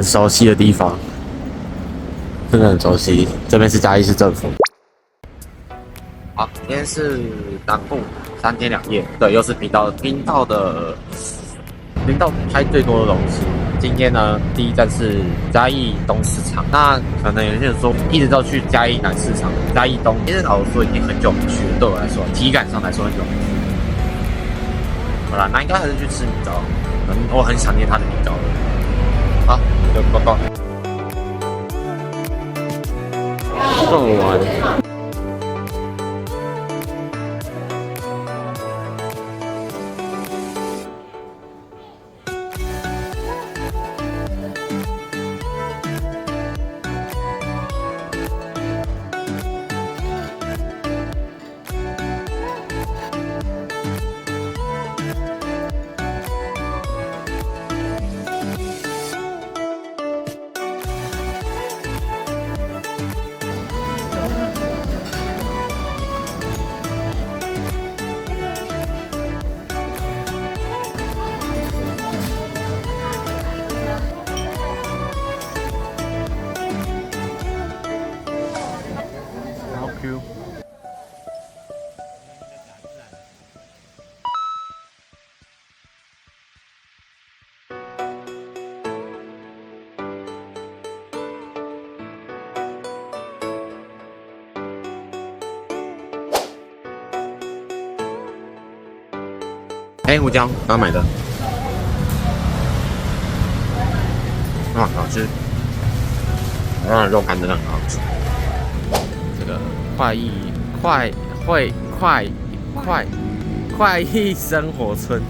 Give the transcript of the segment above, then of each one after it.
很熟悉的地方，真的很熟悉。这边是嘉义市政府。好，今天是南部3天2夜，对，又是频道拍最多的东西。今天呢，第一站是嘉义东市场。那可能有些人说，一直都去嘉义南市场、嘉义东，其实老实说已经很久没去了。对我来说，体感上来说很久没去。好啦，那应该还是去吃米糕。我很想念他的米糕了。好，就报告。送完。胡椒刚买的，好吃。当然肉干真的很好吃。这个快意生活村。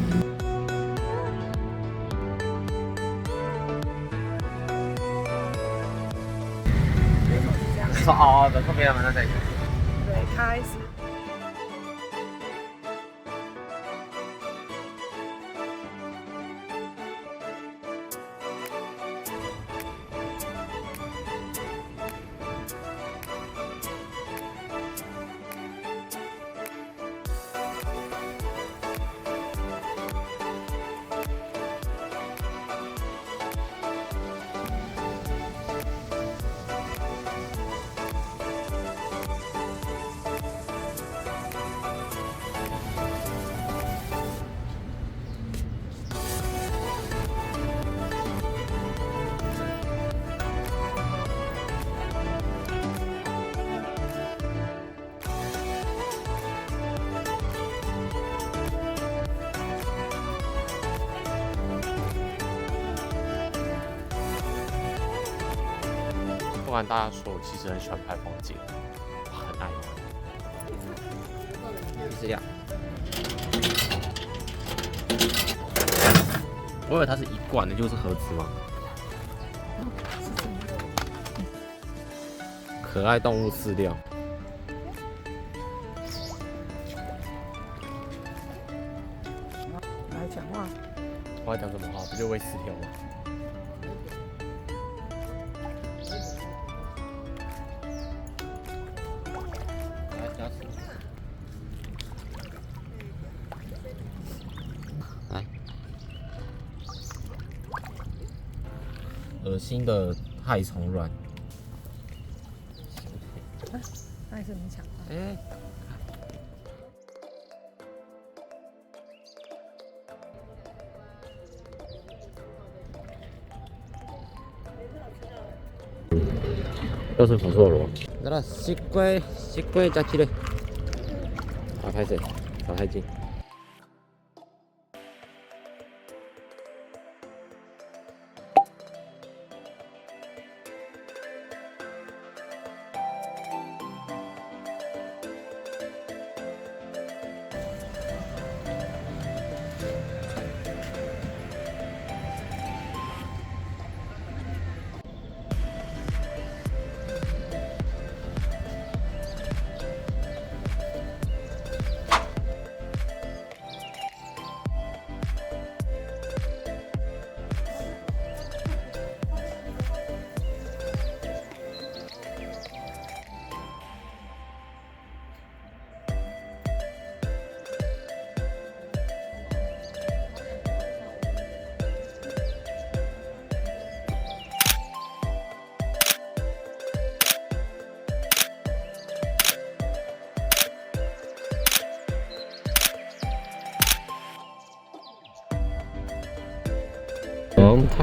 哦，等后面他们在这里。对，开始。不管大家说，我其实很喜欢拍风景，我很爱它。就是这样。我以为它是一罐的，就是盒子吗？可爱动物饲料。来讲话。我要讲什么话？不就喂饲料吗？来，恶心的害虫卵。那也是你抢的。哎。又是福寿螺。来了，西瓜加起来。啊，拍谁？跑太近。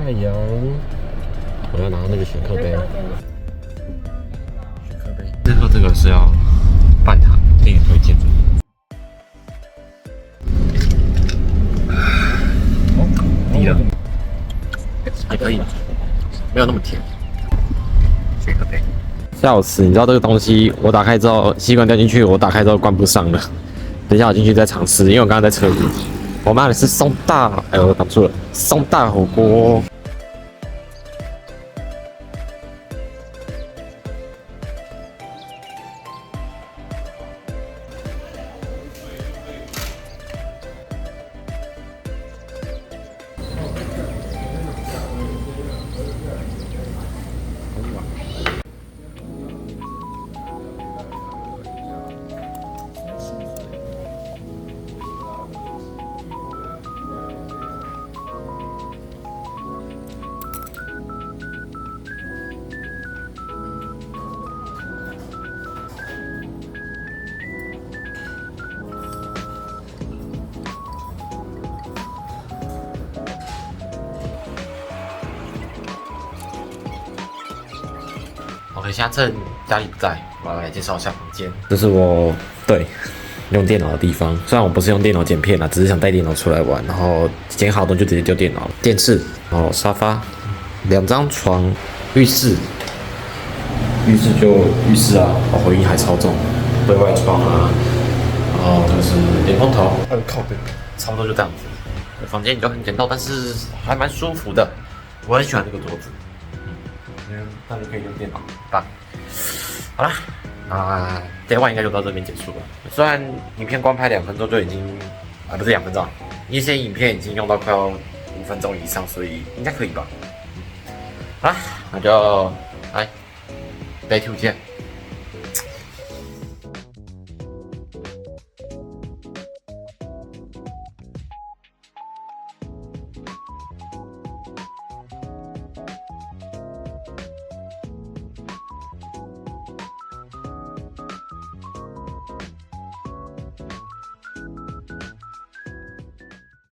太阳。我要拿那个雪克杯。雪克杯。最后这个是要半糖，给你推荐的。低了，还可以，没有那么甜。雪克杯。笑死！你知道这个东西，我打开之后，吸管掉进去，我打开之后关不上了。等一下我进去再尝试，因为我刚刚在车里。我妈的是松大，哎呦，我打错了，松大火锅。OK， 现在趁家里不在，我要来介绍一下房间。这是我用电脑的地方。虽然我不是用电脑剪片啦，只是想带电脑出来玩，然后剪好东西就直接丢电脑。电视，然后沙发，2张床，浴室浴室啊，回音还超重，对外窗啊，然后这个是电风头，靠背，差不多就这样子。房间就很简陋，但是还蛮舒服的，我很喜欢这个桌子。那就可以用电脑，棒。好啦，那这one应该就到这边结束了。虽然影片光拍2分钟就已经，不是2分钟，一些影片已经用到快要5分钟以上，所以应该可以吧。好啦，那就来 Day 2见。